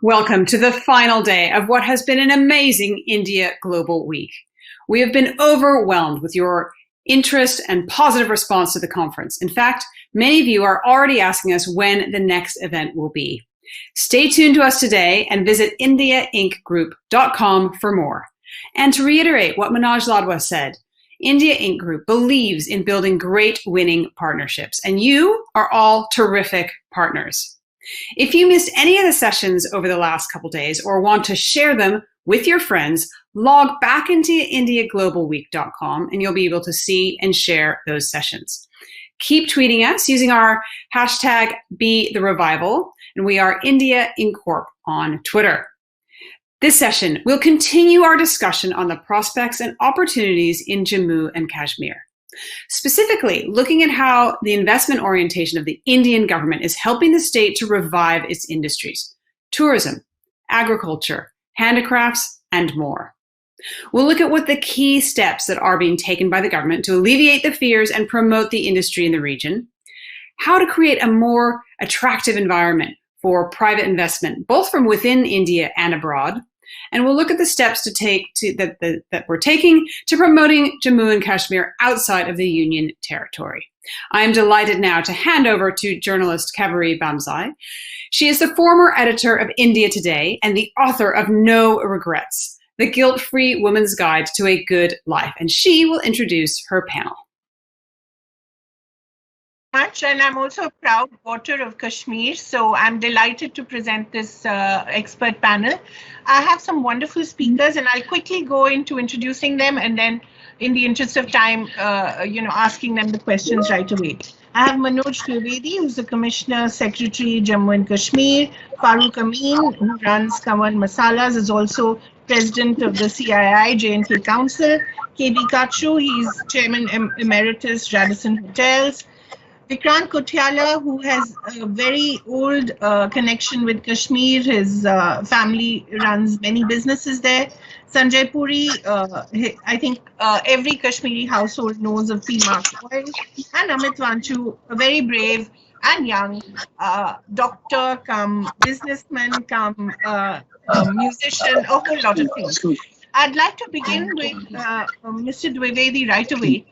Welcome to the final day of what has been an amazing India Global Week. We have been overwhelmed with your interest and positive response to the conference. In fact, many of you are already asking us when the next event will be. Stay tuned to us today and visit indiaincgroup.com for more. And to reiterate what Manoj Ladwa said, India Inc. Group believes in building great winning partnerships, and you are all terrific partners. If you missed any of the sessions over the last couple days or want to share them with your friends, log back into indiaglobalweek.com and you'll be able to see and share those sessions. Keep tweeting us using our hashtag #BeTheRevival, and we are India Inc. Corp on Twitter. This session, we'll continue our discussion on the prospects and opportunities in Jammu and Kashmir. Specifically, looking at how the investment orientation of the Indian government is helping the state to revive its industries, tourism, agriculture, handicrafts, and more. We'll look at what the key steps that are being taken by the government to alleviate the fears and promote the industry in the region, how to create a more attractive environment for private investment, both from within India and abroad, and we'll look at the steps that we're taking to promoting Jammu and Kashmir outside of the Union territory. I am delighted now to hand over to journalist Kaveree Bamzai. She is the former editor of India Today and the author of No Regrets, The Guilt-Free Woman's Guide to a Good Life, and she will introduce her panel. And I'm also a proud daughter of Kashmir, so I'm delighted to present this expert panel. I have some wonderful speakers, and I'll quickly go into introducing them, and then, in the interest of time, asking them the questions right away. I have Manoj Dwivedi, who's the Commissioner Secretary, Jammu and Kashmir. Farooq Amin, who runs Kanwal Masalas, is also President of the CII J&K Council. Kachru, he's Chairman Emeritus, Radisson Hotels. Vikrant, Kuthiala, who has a very old connection with Kashmir. His family runs many businesses there. Sanjay, Puri, I think every Kashmiri household knows of pharma oil. And Amit, Wanchoo, a very brave and young doctor, come businessman, come musician, a whole lot of things. I'd like to begin with Mr. Dwivedi right away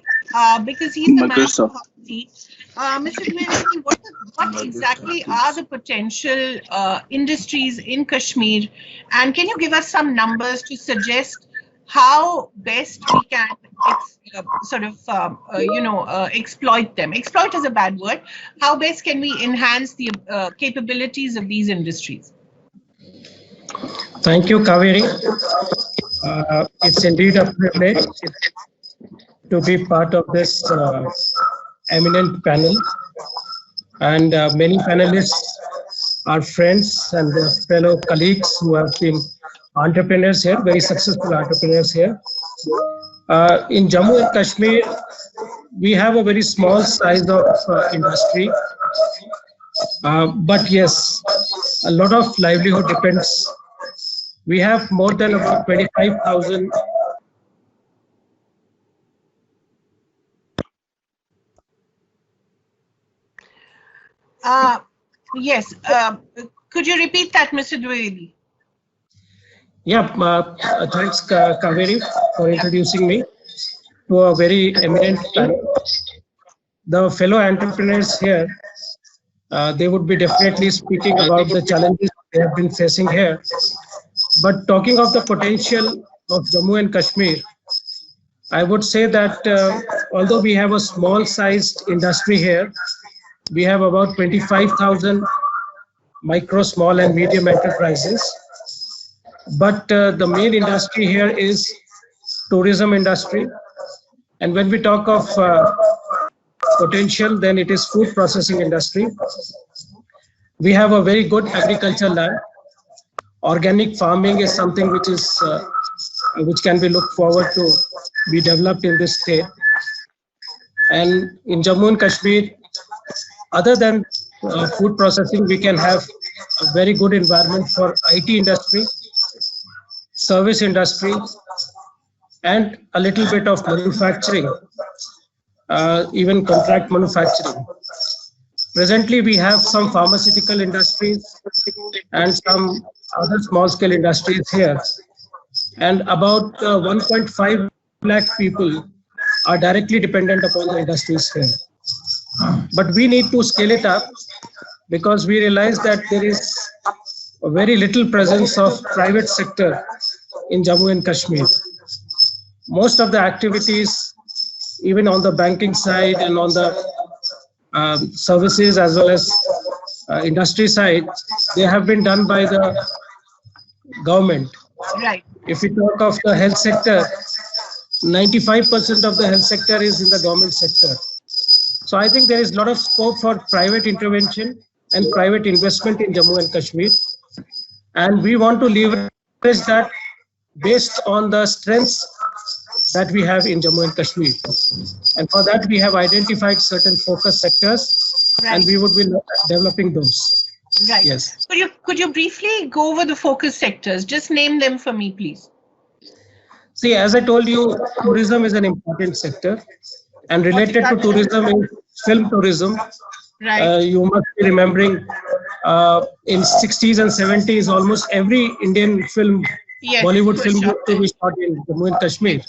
because he's the man of the hot seat. Mr. Dwivedi, what exactly are the potential industries in Kashmir, and can you give us some numbers to suggest how best we can exploit them? Exploit is a bad word. How best can we enhance the capabilities of these industries? Thank you, Kaveree. It's indeed a privilege to be part of this eminent panel, and many panelists are friends and fellow colleagues who have been entrepreneurs here, very successful entrepreneurs here. In Jammu and Kashmir, we have a very small size of industry, but yes, a lot of livelihood depends. We have more than about 25,000 Yes. Could you repeat that, Mr. Dwivedi? Yeah, thanks, Kaveree, for introducing me to a very eminent panel. The fellow entrepreneurs here, they would be definitely speaking about the challenges they have been facing here. But talking of the potential of Jammu and Kashmir, I would say that although we have a small-sized industry here, we have about 25,000 micro, small and medium enterprises. But the main industry here is tourism industry. And when we talk of potential, then it is food processing industry. We have a very good agricultural land. Organic farming is something which is which can be looked forward to be developed in this state. And in Jammu and Kashmir, other than food processing, we can have a very good environment for IT industry, service industry, and a little bit of manufacturing, even contract manufacturing. Presently, we have some pharmaceutical industries and some other small scale industries here. And about 1.5 lakh people are directly dependent upon the industries here. But we need to scale it up because we realize that there is a very little presence of private sector in Jammu and Kashmir. Most of the activities, even on the banking side and on the services as well as industry side, they have been done by the government. Right. If we talk of the health sector, 95% of the health sector is in the government sector. So I think there is a lot of scope for private intervention and private investment in Jammu and Kashmir. And we want to leverage that based on the strengths that we have in Jammu and Kashmir. And for that, we have identified certain focus sectors, right, and we would be developing those. Right. Yes. Could you briefly go over the focus sectors? Just name them for me, please. See, as I told you, tourism is an important sector, and related to tourism is film tourism. Right. You must be remembering in 60s and 70s, almost every Indian film, yes, Bollywood film used to be shot in Jammu and Kashmir.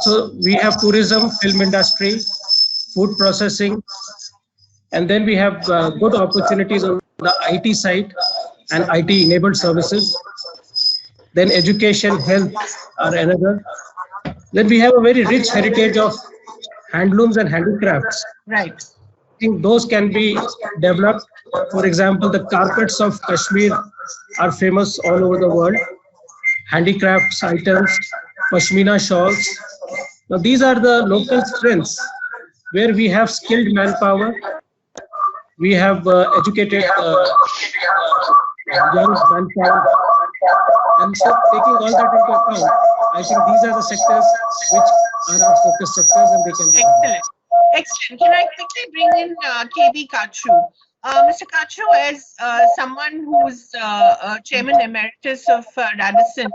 So we have tourism, film industry, food processing, and then we have good opportunities on the IT side and IT enabled services. Then education, health are another. Then we have a very rich heritage of handlooms and handicrafts. Right. I think those can be developed. For example, the carpets of Kashmir are famous all over the world. Handicrafts items, pashmina shawls. Now these are the local strengths where we have skilled manpower. We have educated young manpower. And so taking all that into account, I think these are the sectors which are our focus sectors and they can be. Excellent. Excellent. Can I quickly bring in KB Kachru? Mr. Kachru, as someone who's chairman emeritus of Radisson,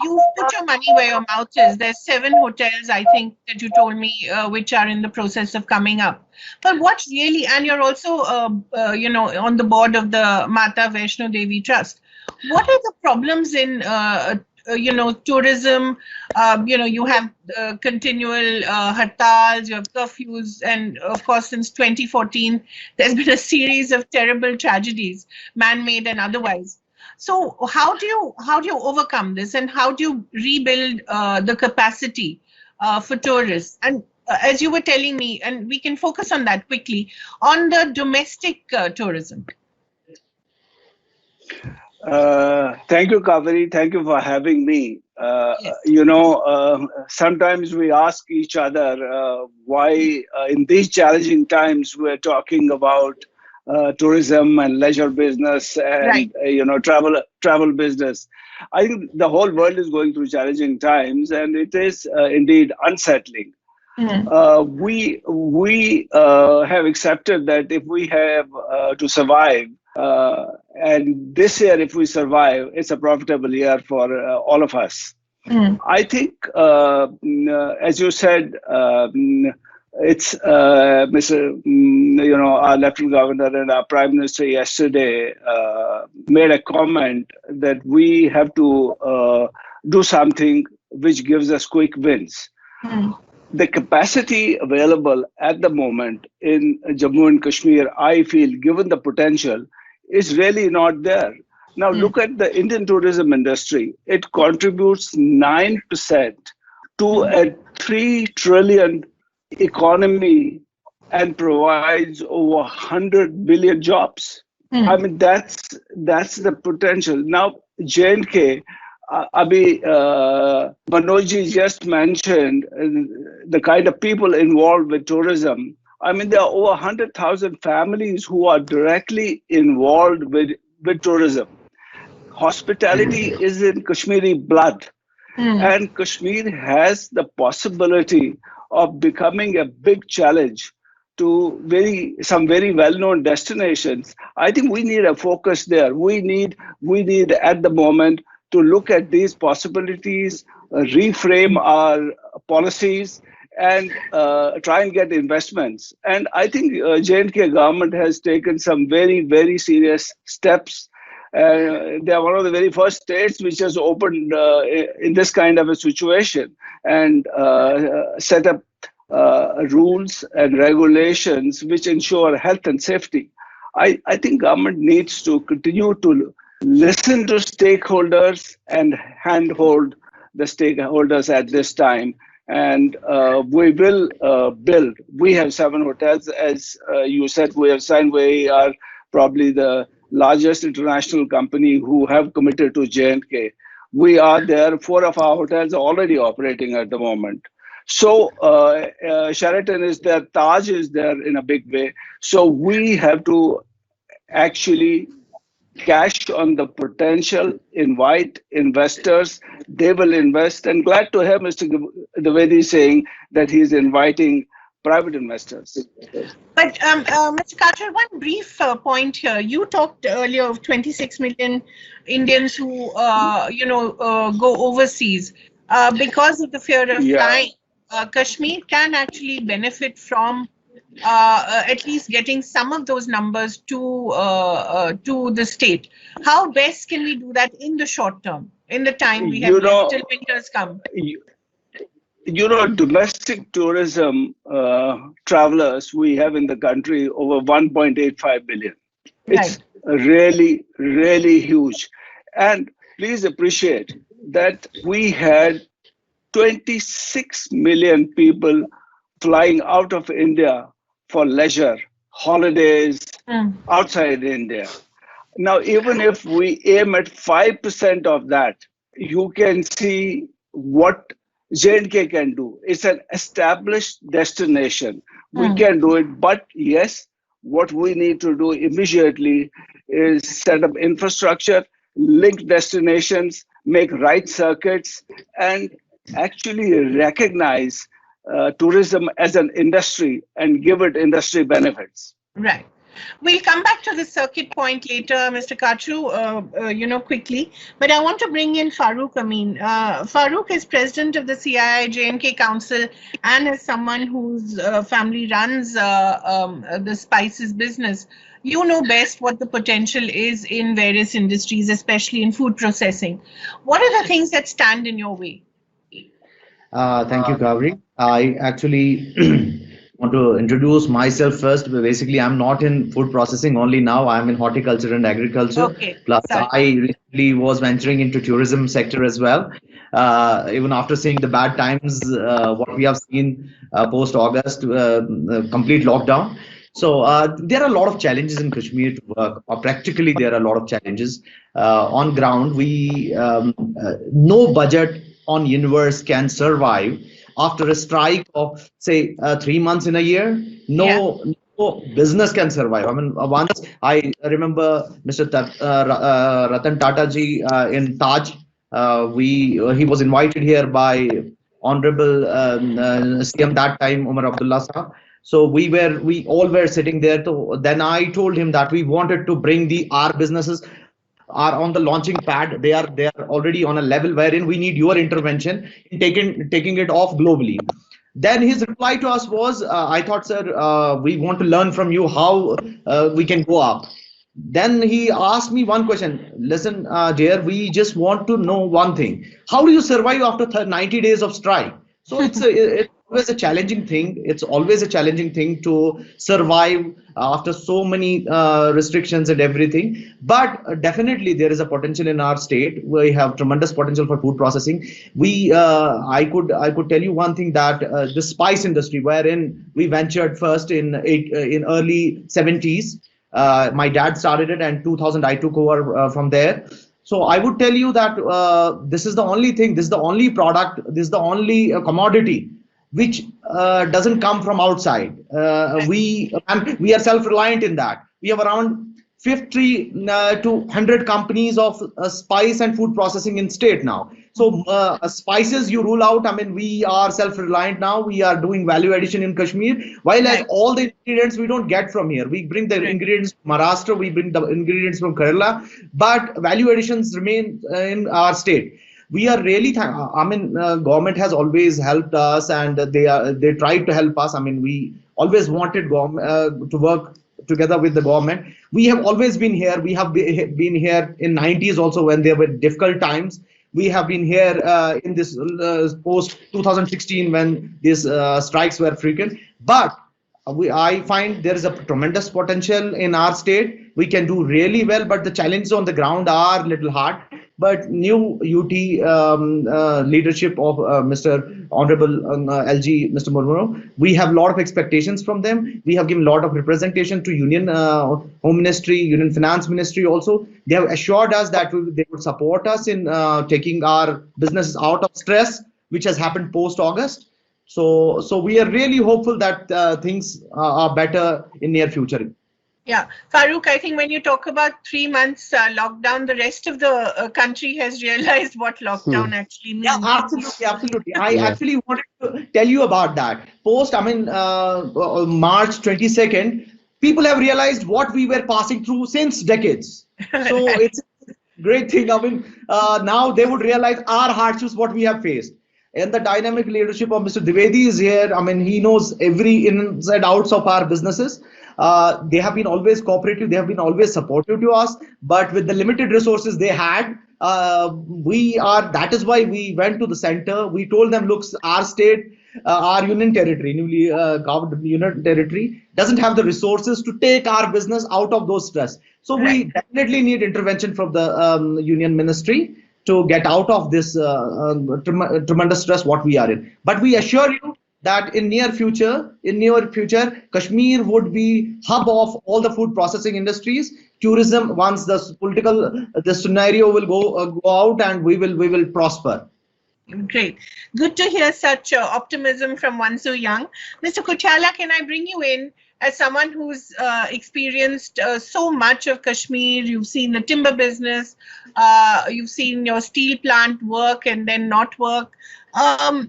you've put your money where your mouth is. There's 7 hotels, I think, that you told me, which are in the process of coming up. But what really, and you're also, on the board of the Mata Vaishno Devi Trust. What are the problems in tourism? You have continual hartals, you have curfews, and of course, since 2014, there's been a series of terrible tragedies, man-made and otherwise. So, how do you overcome this, and how do you rebuild the capacity for tourists? And as you were telling me, and we can focus on that quickly, on the domestic tourism. Thank you, Kaveree. Thank you for having me. Sometimes we ask each other why in these challenging times we're talking about tourism and leisure business and, right, travel business. I think the whole world is going through challenging times, and it is indeed unsettling. Mm-hmm. We have accepted that if we have to survive, and this year, if we survive, it's a profitable year for all of us. Mm. I think, as you said, it's our Lieutenant Governor and our Prime Minister yesterday made a comment that we have to do something which gives us quick wins. Mm. The capacity available at the moment in Jammu and Kashmir, I feel, given the potential, is really not there. Now, look at the Indian tourism industry. It contributes 9% to a 3 trillion economy and provides over 100 billion jobs. I mean, that's the potential. Now, J&K, Manoj just mentioned the kind of people involved with tourism. I mean, there are over 100,000 families who are directly involved with tourism. Hospitality is in Kashmiri blood. And Kashmir has the possibility of becoming a big challenge to some very well-known destinations. I think we need a focus there. We need at the moment to look at these possibilities, reframe our policies, and try and get investments. And I think J&K government has taken some very, very serious steps. They are one of the very first states which has opened in this kind of a situation and set up rules and regulations which ensure health and safety. I think government needs to continue to listen to stakeholders and handhold the stakeholders at this time. And we will build. We have 7 hotels, as you said. We have signed. We are probably the largest international company who have committed to J&K. We are there. 4 of our hotels are already operating at the moment. So Sheraton is there, Taj is there in a big way. So we have to actually cash on the potential, invite investors, they will invest. And glad to hear Mr. Dwivedi saying that he's inviting private investors. But Mr. Kachru, one brief point here. You talked earlier of 26 million Indians who, go overseas because of the fear of flying. Kashmir can actually benefit from at least getting some of those numbers to the state. How best can we do that in the short term, in the time we have till winters come? Domestic tourism travelers we have in the country over 1.85 billion. It's really, really huge. And please appreciate that we had 26 million people flying out of India for leisure, holidays outside India. Now, even if we aim at 5% of that, you can see what J&K can do. It's an established destination. We can do it, but yes, what we need to do immediately is set up infrastructure, link destinations, make right circuits, and actually recognize tourism as an industry and give it industry benefits. Right. We'll come back to the circuit point later, Mr. Kachru, quickly. But I want to bring in Farooq Amin. Farooq is president of the CII J&K Council and is someone whose family runs the spices business. You know best what the potential is in various industries, especially in food processing. What are the things that stand in your way? Thank you, Kaveree. I actually want to introduce myself first. Basically, I'm not in food processing only now. I'm in horticulture and agriculture. Okay. Plus, I recently was venturing into tourism sector as well. Even after seeing the bad times, what we have seen post-August, complete lockdown. So there are a lot of challenges in Kashmir to work. Practically, there are a lot of challenges. On ground, no budget on universe can survive after a strike of say 3 months in a year. No business can survive. I mean, once I remember Mr. Ratan Tata ji in Taj. He was invited here by Honorable CM that time, Umar Abdullah Sahab. So we all were sitting there. Then I told him that we wanted to bring our businesses are on the launching pad. They are already on a level wherein we need your intervention in taking it off globally. Then his reply to us was, I thought, sir, we want to learn from you how we can go up. Then he asked me one question. Listen, dear, we just want to know one thing. How do you survive after 90 days of strike? So it's always a challenging thing. It's always a challenging thing to survive after so many restrictions and everything. But definitely there is a potential in our state. We have tremendous potential for food processing. I could tell you one thing, that the spice industry, wherein we ventured first in early 70s. My dad started it, and 2000 I took over from there. So I would tell you that this is the only thing, this is the only product, this is the only commodity which doesn't come from outside. We are self-reliant in that. We have around 50 to 100 companies of spice and food processing in state now. So spices you rule out. I mean, we are self-reliant now. We are doing value addition in Kashmir. While as all the ingredients we don't get from here. We bring the ingredients from Maharashtra, we bring the ingredients from Kerala, but value additions remain in our state. We are really, government has always helped us, and they tried to help us. I mean, we always wanted to work together with the government. We have always been here. We have been here in 90s also when there were difficult times. We have been here in this post 2016 when these strikes were frequent. But I find there is a tremendous potential in our state. We can do really well, but the challenges on the ground are a little hard. But new UT leadership of Mr. Honorable LG, Mr. Murmur, we have a lot of expectations from them. We have given a lot of representation to Union Home Ministry, Union Finance Ministry also. They have assured us that they would support us in taking our businesses out of stress, which has happened post-August. So we are really hopeful that things are better in near future. Yeah, Farooq, I think when you talk about 3 months lockdown, the rest of the country has realized what lockdown actually means. Yeah, absolutely. I actually wanted to tell you about that. Post, March 22nd, people have realized what we were passing through since decades. So it's a great thing. Now they would realize our hardships, what we have faced. And the dynamic leadership of Mr. Dwivedi is here. He knows every ins and outs of our businesses. They have been always cooperative. They have been always supportive to us. But with the limited resources they had, that is why we went to the center. We told them, look, our state, our union territory, newly governed union territory, doesn't have the resources to take our business out of those stress. So we definitely need intervention from the union ministry to get out of this tremendous stress what we are in. But we assure you that in near future, Kashmir would be hub of all the food processing industries. Tourism, once the scenario will go out, and we will prosper. Great. Good to hear such optimism from one so young. Mr. Kuthiala, can I bring you in as someone who's experienced so much of Kashmir? You've seen the timber business, you've seen your steel plant work and then not work. What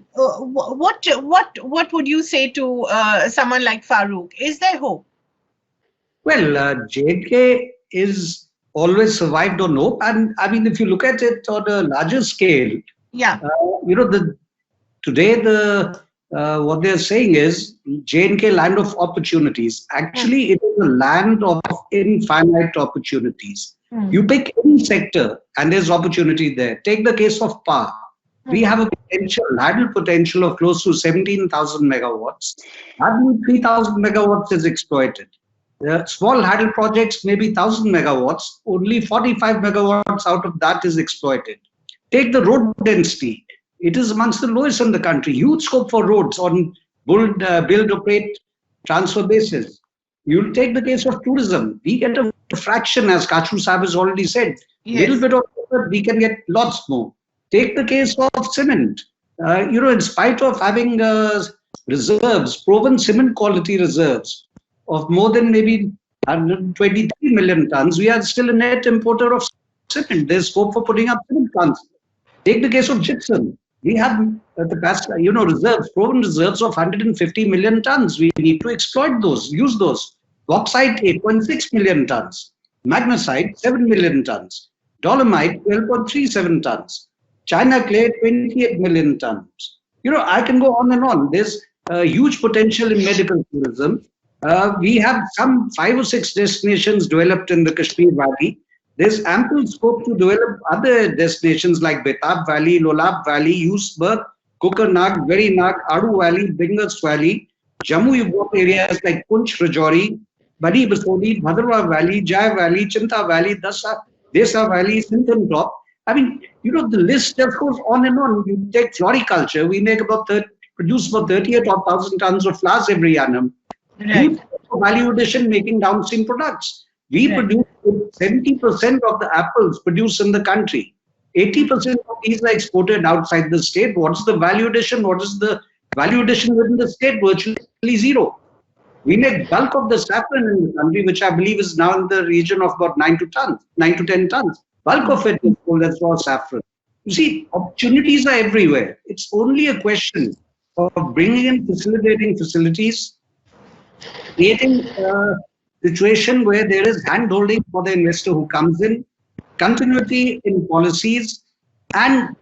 would you say to someone like Farooq? Is there hope? Well, J&K is always survived on hope, and if you look at it on a larger scale, today what they're saying is J&K land of opportunities. Actually, it is a land of infinite opportunities. You pick any sector and there's opportunity there. Take the case of power. We have a idle potential of close to 17,000 megawatts. Hardly 3,000 megawatts is exploited. The small idle projects, maybe 1,000 megawatts, only 45 megawatts out of that is exploited. Take the road density. It is amongst the lowest in the country. Huge scope for roads on build, operate, transfer basis. You'll take the case of tourism. We get a fraction, as Kachru Sahib has already said. Little bit of effort, we can get lots more. Take the case of cement. In spite of having reserves, proven cement quality reserves of more than maybe 123 million tons, we are still a net importer of cement. There's scope for putting up cement plants. Take the case of gypsum. We have reserves, proven reserves of 150 million tons. We need to exploit those, use those. Bauxite, 8.6 million tons. Magnesite, 7 million tons. Dolomite, 12.37 tons. China clay, 28 million tons. I can go on and on. There's huge potential in medical tourism. We have some 5 or 6 destinations developed in the Kashmir Valley. There's ample scope to develop other destinations like Betab Valley, Lolab Valley, Yusberg, Kukarnag, Veerinag, Adu Valley, Bingas Valley, Jammu you've got areas like Punch, Rajouri, Badi Basodi, Bhadrawa Valley, Jai Valley, Chinta Valley, Desa Valley, Sintan Top. The list just goes on and on. You take floriculture, we make produce about 38,000 tons of flowers every annum. Right. Value addition, making downstream products. We produce 70% of the apples produced in the country. 80% of these are exported outside the state. What's the value addition? What is the value addition within the state? Virtually zero. We make bulk of the saffron in the country, which I believe is now in the region of about 9 to 10 tons. Bulk of it is sold as raw saffron. You see, opportunities are everywhere. It's only a question of bringing in facilitating facilities, creating a situation where there is hand-holding for the investor who comes in, continuity in policies, and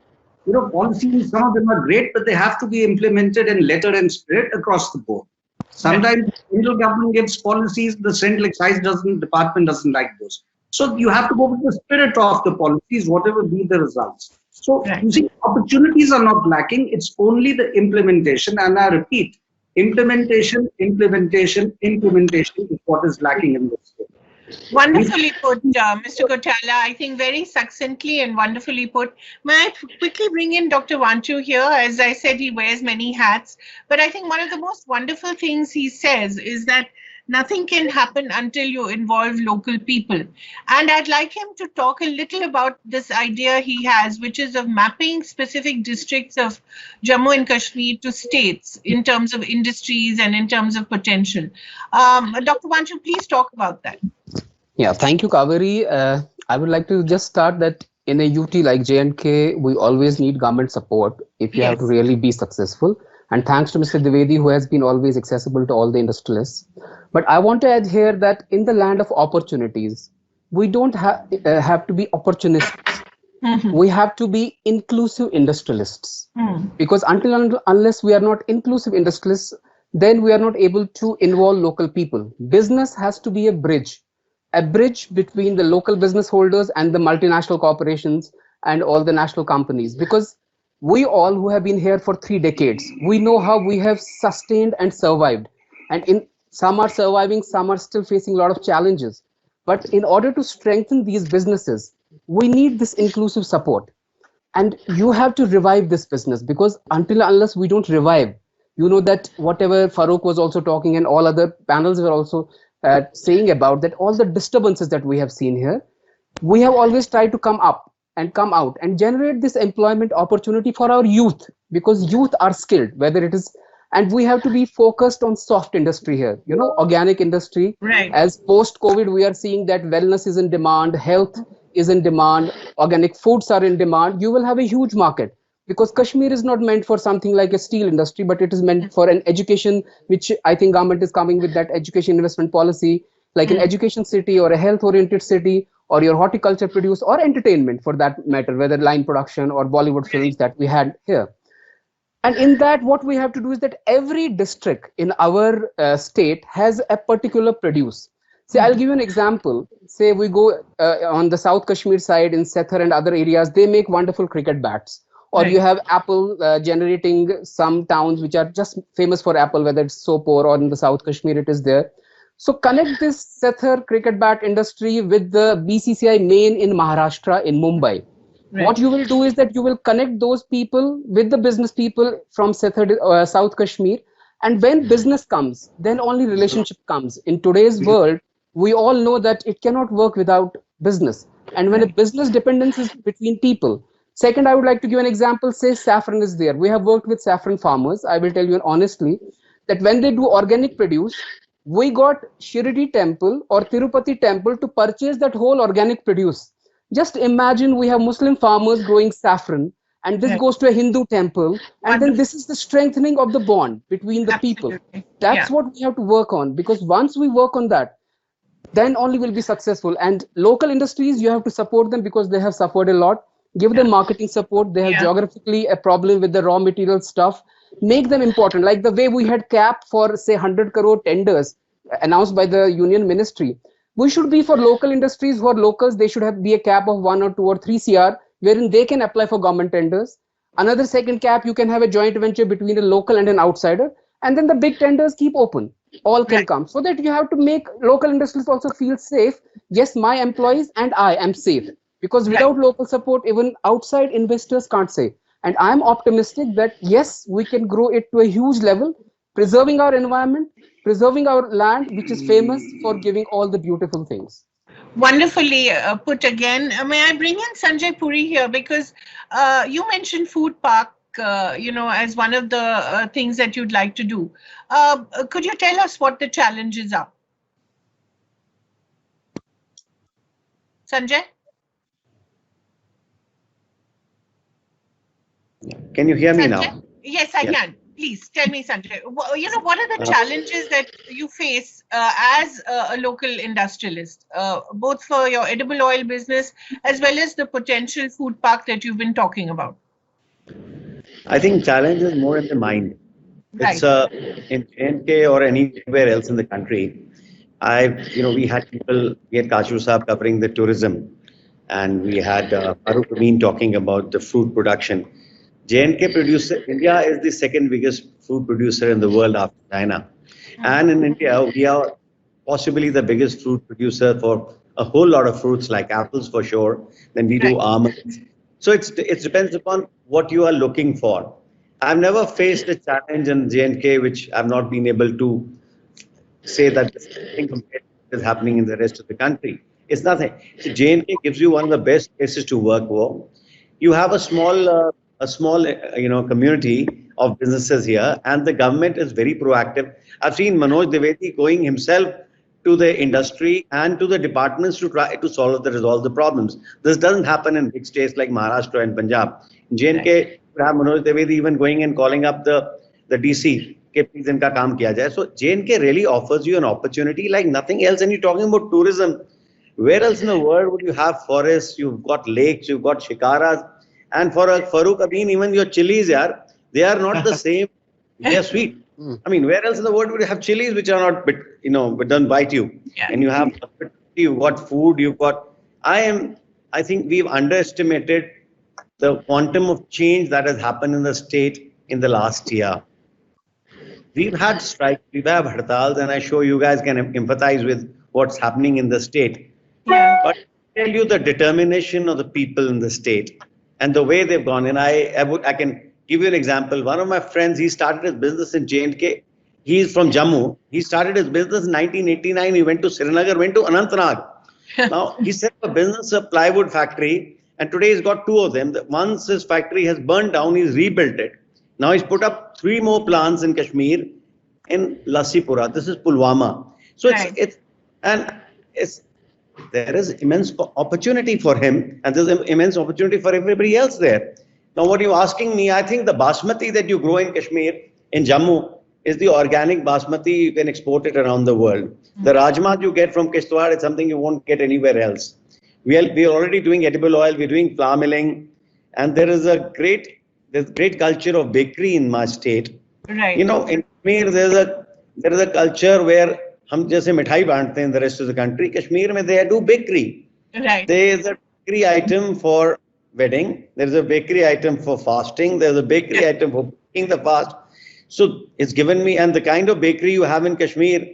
policies, some of them are great, but they have to be implemented in letter and spirit across the board. Sometimes the central government gives policies, the central excise department doesn't like those. So you have to go with the spirit of the policies, whatever be the results. So you see, opportunities are not lacking. It's only the implementation. And I repeat, implementation is what is lacking in this state. Wonderfully put, Mr. Kuthiala. I think very succinctly and wonderfully put. May I quickly bring in Dr. Wanchoo here? As I said, he wears many hats. But I think one of the most wonderful things he says is that nothing can happen until you involve local people. And I'd like him to talk a little about this idea he has, which is of mapping specific districts of Jammu and Kashmir to states in terms of industries and in terms of potential. Dr. Wanchoo, please talk about that. Yeah, thank you, Kaveree. I would like to just start that in a UT like J&K, we always need government support if you have to really be successful. And thanks to Mr. Dwivedi, who has been always accessible to all the industrialists. But I want to add here that in the land of opportunities, we don't have to be opportunists. We have to be inclusive industrialists. Because unless we are not inclusive industrialists, then we are not able to involve local people. Business has to be a bridge between the local business holders and the multinational corporations and all the national companies. Because we all who have been here for 3 decades, we know how we have sustained and survived. And some are surviving, some are still facing a lot of challenges. But in order to strengthen these businesses, we need this inclusive support. And you have to revive this business, because unless we don't revive, you know that whatever Farooq was also talking and all other panels were also saying about that, all the disturbances that we have seen here, we have always tried to come up and come out and generate this employment opportunity for our youth, because youth are skilled, whether it is, and we have to be focused on soft industry here, you know, organic industry. Right. As post-COVID, we are seeing that wellness is in demand, health is in demand, organic foods are in demand. You will have a huge market, because Kashmir is not meant for something like a steel industry, but it is meant for an education, which I think government is coming with that education investment policy, like an education city or a health-oriented city, or your horticulture produce, or entertainment for that matter, whether line production or Bollywood films that we had here. And in that, what we have to do is that every district in our state has a particular produce. See, I'll give you an example. Say we go on the South Kashmir side in Sethar and other areas, they make wonderful cricket bats. Or you have Apple generating some towns which are just famous for Apple, whether it's Sopore or in the South Kashmir, it is there. So connect this Sethar cricket bat industry with the BCCI main in Maharashtra, in Mumbai. Right. What you will do is that you will connect those people with the business people from Sethar, South Kashmir. And when business comes, then only relationship comes. In today's world, we all know that it cannot work without business. And when a business dependence is between people. Second, I would like to give an example. Say saffron is there. We have worked with saffron farmers. I will tell you honestly that when they do organic produce, we got Shirdi temple or Tirupati temple to purchase that whole organic produce. Just imagine we have Muslim farmers growing saffron, and this goes to a Hindu temple, and then this is the strengthening of the bond between the people. That's what we have to work on, because once we work on that, then only we'll be successful. And local industries, you have to support them because they have suffered a lot. Give them marketing support. They have geographically a problem with the raw material stuff. Make them important. Like the way we had cap for, say, 100 crore tenders announced by the union ministry. We should be for local industries who are locals. They should be a cap of 1 or 2 or 3 CR, wherein they can apply for government tenders. Another second cap, you can have a joint venture between a local and an outsider. And then the big tenders keep open. All can come. So that you have to make local industries also feel safe. Yes, my employees and I am safe. Because without local support, even outside investors can't say. And I'm optimistic that, yes, we can grow it to a huge level, preserving our environment, preserving our land, which is famous for giving all the beautiful things. Wonderfully put again. May I bring in Sanjay Puri here, because you mentioned food park, as one of the things that you'd like to do. Could you tell us what the challenges are? Sanjay? Can you hear me Sanjay? now? Yes, I can. Please tell me, Sanjay. What are the challenges that you face as a local industrialist, both for your edible oil business as well as the potential food park that you've been talking about? I think challenge is more in the mind. It's in J&K or anywhere else in the country. We had people, we had Kachru Saab covering the tourism, and we had Farooq Amin talking about the fruit production. J&K producer, India is the second biggest fruit producer in the world after China. And in India, we are possibly the biggest fruit producer for a whole lot of fruits like apples for sure. Then we do almonds. So it depends upon what you are looking for. I've never faced a challenge in J&K which I've not been able to say that this thing compared to what is happening in the rest of the country. It's nothing. So J&K gives you one of the best places to work for. You have a small community of businesses here, and the government is very proactive. I've seen Manoj Dwivedi going himself to the industry and to the departments to try to resolve the problems. This doesn't happen in big states like Maharashtra and Punjab. In J&K, you have Manoj Dwivedi even going and calling up the DC. Please inka kaam kiya jaye. So J&K really offers you an opportunity like nothing else. And you're talking about tourism. Where else in the world would you have forests? You've got lakes, you've got shikaras. And for Farooq Amin, even your chilies, they are not the same. They are sweet. I mean, where else in the world would you have chilies which are not, but don't bite you? Yeah. And you have, you've got food, you've got. I think we've underestimated the quantum of change that has happened in the state in the last year. We've had strikes, we've had hartals, and I'm sure you guys can empathize with what's happening in the state. Yeah. But I tell you the determination of the people in the state and the way they've gone. And I can give you an example. One of my friends, he started his business in J&K. He's from Jammu. He started his business in 1989. He went to Srinagar, went to Anantnag. Now, he set up a business, a plywood factory, and today he's got two of them. Once his factory has burned down, he's rebuilt it. Now he's put up 3 more plants in Kashmir, in Lassipura. This is Pulwama. So there is immense opportunity for him, and there's immense opportunity for everybody else there. Now, what you're asking me, I think the basmati that you grow in Kashmir, in Jammu, is the organic basmati. You can export it around the world. The rajma you get from Kishtwar is something you won't get anywhere else. We are already doing edible oil. We're doing flour milling, and there is a great culture of bakery in my state. Right. In Kashmir, there is a culture where हम जैसे मिठाई बांटते हैं in the rest of the country. Kashmir में they do bakery. Right. There is a bakery item for wedding. There is a bakery item for fasting. There is a bakery item for breaking the fast. So it's given me, and the kind of bakery you have in Kashmir,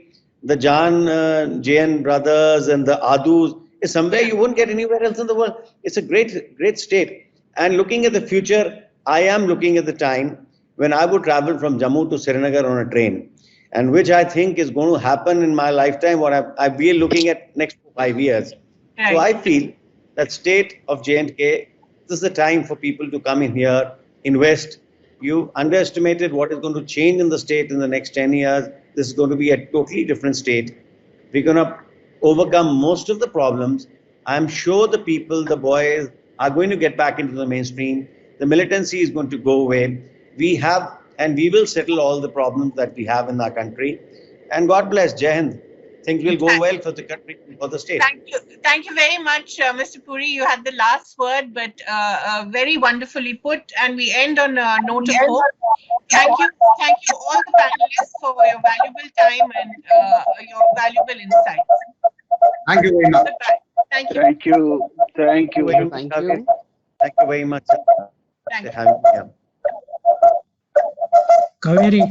the Jain brothers and the Adus, is somewhere you won't get anywhere else in the world. It's a great state. And looking at the future, I am looking at the time when I would travel from Jammu to Srinagar on a train, and which I think is going to happen in my lifetime, or I'll be looking at next 5 years. Right. So I feel that state of J&K, this is the time for people to come in here, invest. You underestimated what is going to change in the state in the next 10 years. This is going to be a totally different state. We're going to overcome most of the problems. I'm sure the people, the boys, are going to get back into the mainstream. The militancy is going to go away. We have and we will settle all the problems that we have in our country. And God bless. Jai Hind. Things will go well for the country, for the state. Thank you very much, Mr. Puri. You had the last word, but very wonderfully put. And we end on a note of hope. Thank you all the panelists for your valuable time and your valuable insights. Thank you very much. Thank you. Thank you. Thank you. Thank you very much. Thank you. Kaveree.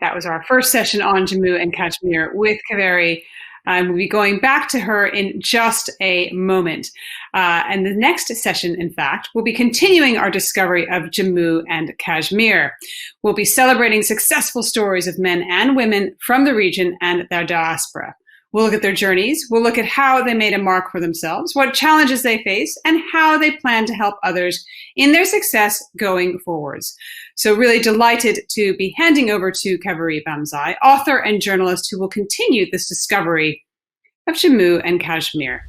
That was our first session on Jammu and Kashmir with Kaveree. We'll be going back to her in just a moment. And the next session, in fact, will be continuing our discovery of Jammu and Kashmir. We'll be celebrating successful stories of men and women from the region and their diaspora. We'll look at their journeys. We'll look at how they made a mark for themselves, what challenges they face, and how they plan to help others in their success going forwards. So really delighted to be handing over to Kaveree Bamzai, author and journalist who will continue this discovery of Jammu and Kashmir.